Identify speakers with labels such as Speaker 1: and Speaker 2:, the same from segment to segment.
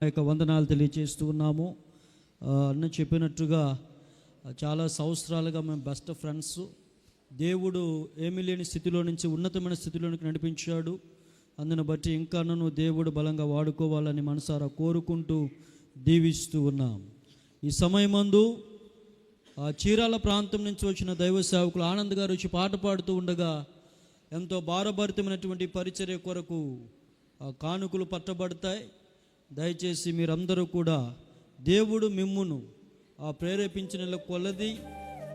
Speaker 1: యొక్క వందనాలు తెలియజేస్తూ ఉన్నాము. అన్న చెప్పినట్టుగా చాలా సంవత్సరాలుగా మేము బెస్ట్ ఫ్రెండ్స్. దేవుడు ఏమీ లేని స్థితిలో నుంచి ఉన్నతమైన స్థితిలోనికి నడిపించాడు. అందుని బట్టి ఇంకా నన్ను దేవుడు బలంగా వాడుకోవాలని మనసారా కోరుకుంటూ దీవిస్తూ ఉన్నాం. ఈ సమయమందు చీరాల ప్రాంతం నుంచి వచ్చిన దైవ సేవకులు ఆనంద్ గారు వచ్చి పాట పాడుతూ ఉండగా ఎంతో భారభరితమైనటువంటి పరిచర్య కొరకు కానుకలు పట్టబడతాయి. దయచేసి మీరందరూ కూడా దేవుడు మిమ్మును ప్రేరేపించిన కొలది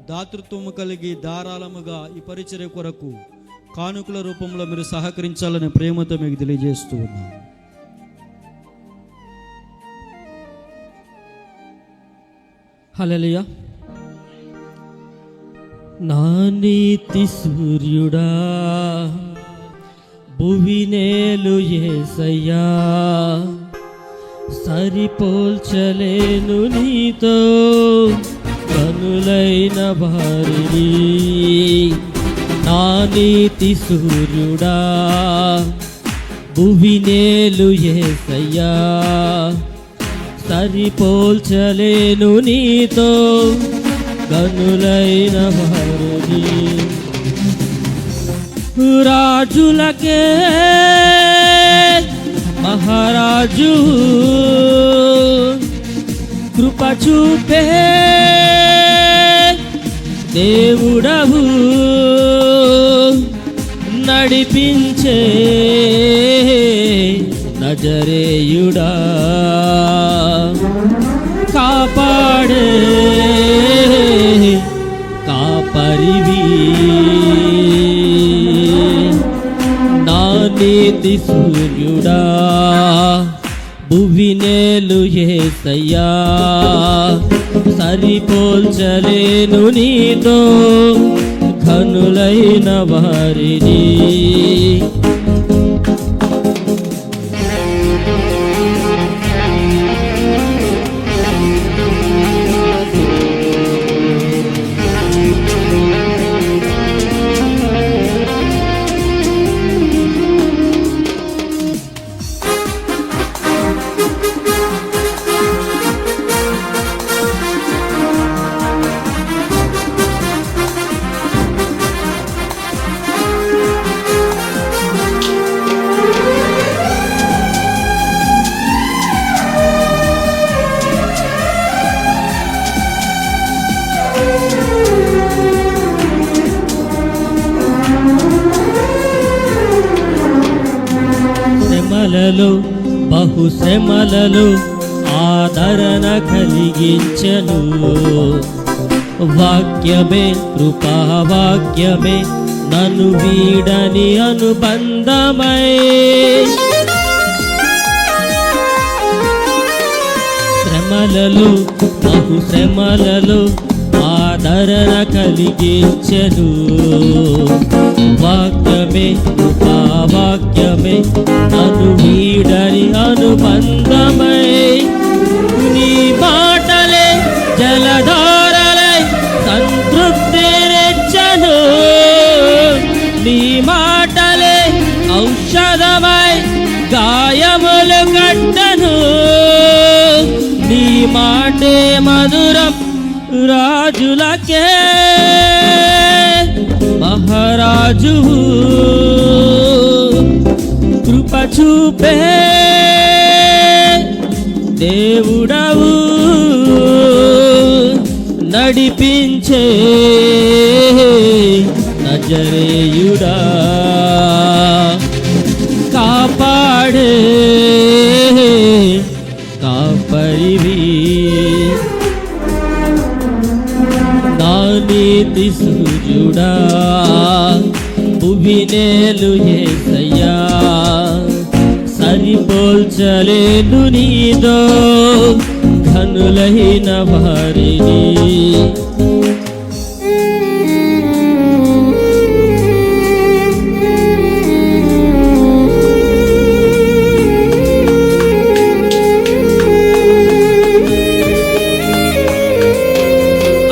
Speaker 1: దాతృత్వము కలిగి ధారాళముగా ఈ పరిచర్య కొరకు కానుకల రూపంలో మీరు సహకరించాలని ప్రేమతో మీకు తెలియజేస్తూ ఉన్నాను.
Speaker 2: హల్లెలూయా. నా నీతి సూర్యుడా భువినేలు యేసయ్యా, సరిపోల్చలేను నీతో కనులైన భారిని. నా నీతి సూర్యుడా భువినేలు యేసయ్యా, సరిపోల్చలేను నీతో కనులైన భారిని. రాజులకే మహారాజు కృప చూపే దేవుడవు, నడిపించే నజరేయుడా, కాపాడే కాపరివి. నా నీతి సూర్యుడా భువినేలు యేసయ్యా, సరిపోల్చలేను నీతో కనులైన వారిని. శ్రమలలో బహుశ్రమలలో ఆదరణ కలిగించను. వాక్యమే కృపావాక్యమే నన్ను వీడని అనుబంధమై. శ్రమలలో బహుశ్రమలలో ఆదరణ కలిగించను. వాక్యమే కృపావాక్యమే నన్ను వీడని అనుబంధమై. నీ మాటలే జలధారలై సంతృప్తినిచ్చను. నీ మాటలే ఔషధమై గాయములు కట్టను. నీ మాటే మధురం రాజులకే మహారాజు, కృప చూపే దేవుడవు, నడిపించే నజరేయుడా, కాపాడే కాపరివి. నా నీతి సూర్యుడా భువినేలు యేసయ్యా, సరిపోల్చలేను నీతో కనులైన వారిని.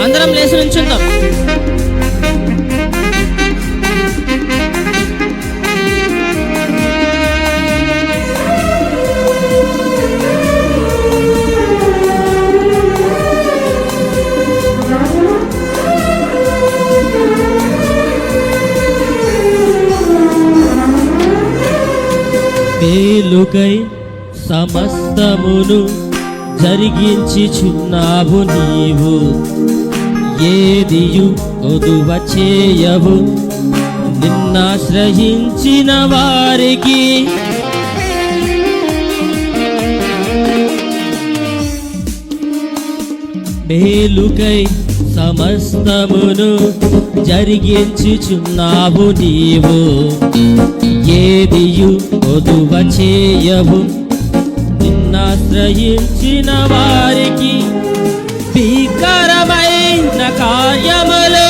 Speaker 2: అందరం లేచి నుంచుందాం. మేలుకై సమస్తమును జరిగించుచున్నావు నీవు, ఏదియు కొదువ చేయవు నిన్నాశ్రయించిన వారికి. మేలుకై సమస్తమును జరిగించుచున్నావు నీవు, ఏదియు కొదువ చేయవు నిన్నాశ్రయించిన వారికి. భీకరమైన కార్యములు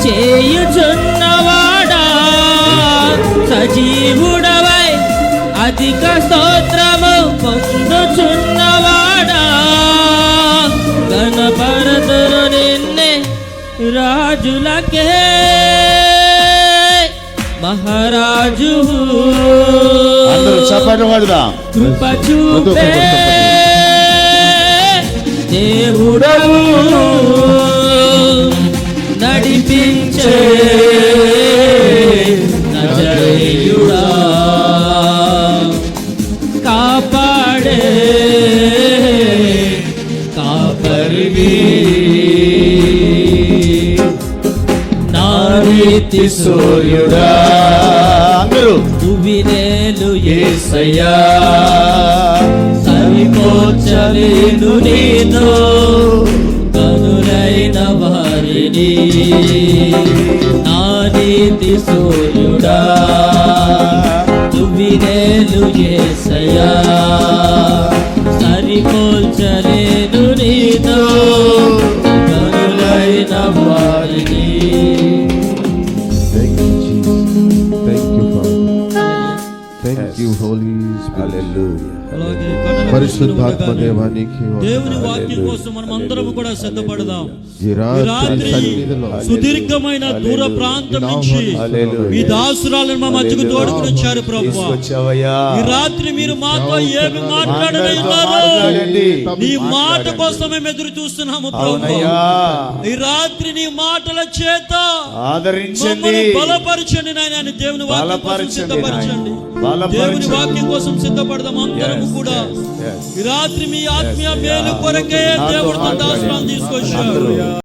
Speaker 2: చేయుచున్నవాడా, సజీవుడవై అధిక స్తోత్రము పొందుచున్నవాడా, గణపరతును నిన్నే రాజులకే మహారాజు. కృప చూపే దేవుడవు, నడిపించే నజరేయుడా, కాపాడే కాపరివి. నా రీతి సూర్యుడా దువినేలు యేసయ్యా, సరిపోల్చలేను నీతో కనులైన వారిని. నా నీతి సూర్యుడా దువినేలు యేసయ్యా, సరిపోల్చలేను నీతో కనులైన వారిని.
Speaker 3: Thank you, Holy Spirit.
Speaker 1: అలాగే కన్నుల
Speaker 3: పరిశుద్ధాత్మ
Speaker 1: మూసుకొని
Speaker 3: దేవానికి
Speaker 1: దేవుని వాక్యం కోసం మనం అందరం కూడా సిద్ధపడదాం.
Speaker 3: ఈ
Speaker 1: ఈ
Speaker 3: రాత్రి
Speaker 1: రాత్రి
Speaker 3: సన్నిధిలో
Speaker 1: సుదీర్ఘమైన దూర ప్రాంతం నుంచి మీ దాసురాలను మా మధ్యకు తోడుకుని వచ్చారు ప్రభువా. ఈ రాత్రి మీరు మాతో ఏమి మాట్లాడనున్నారు, నీ మాట కోసం మేము ఎదురు చూస్తున్నాము ప్రభువా. ఈ రాత్రి నీ మాటల చేత మమ్మల్ని బలపరచండి నాయన. దేవుని వాక్యం కోసం సిద్ధపరచండి. దేవుని వాక్యం కోసం సిద్ధపడదాం అందరము కూడా. ఈ రాత్రి మీ ఆత్మీయ మేలు కొరకే దేవుడు తన దాసులను తీసుకొచ్చారు.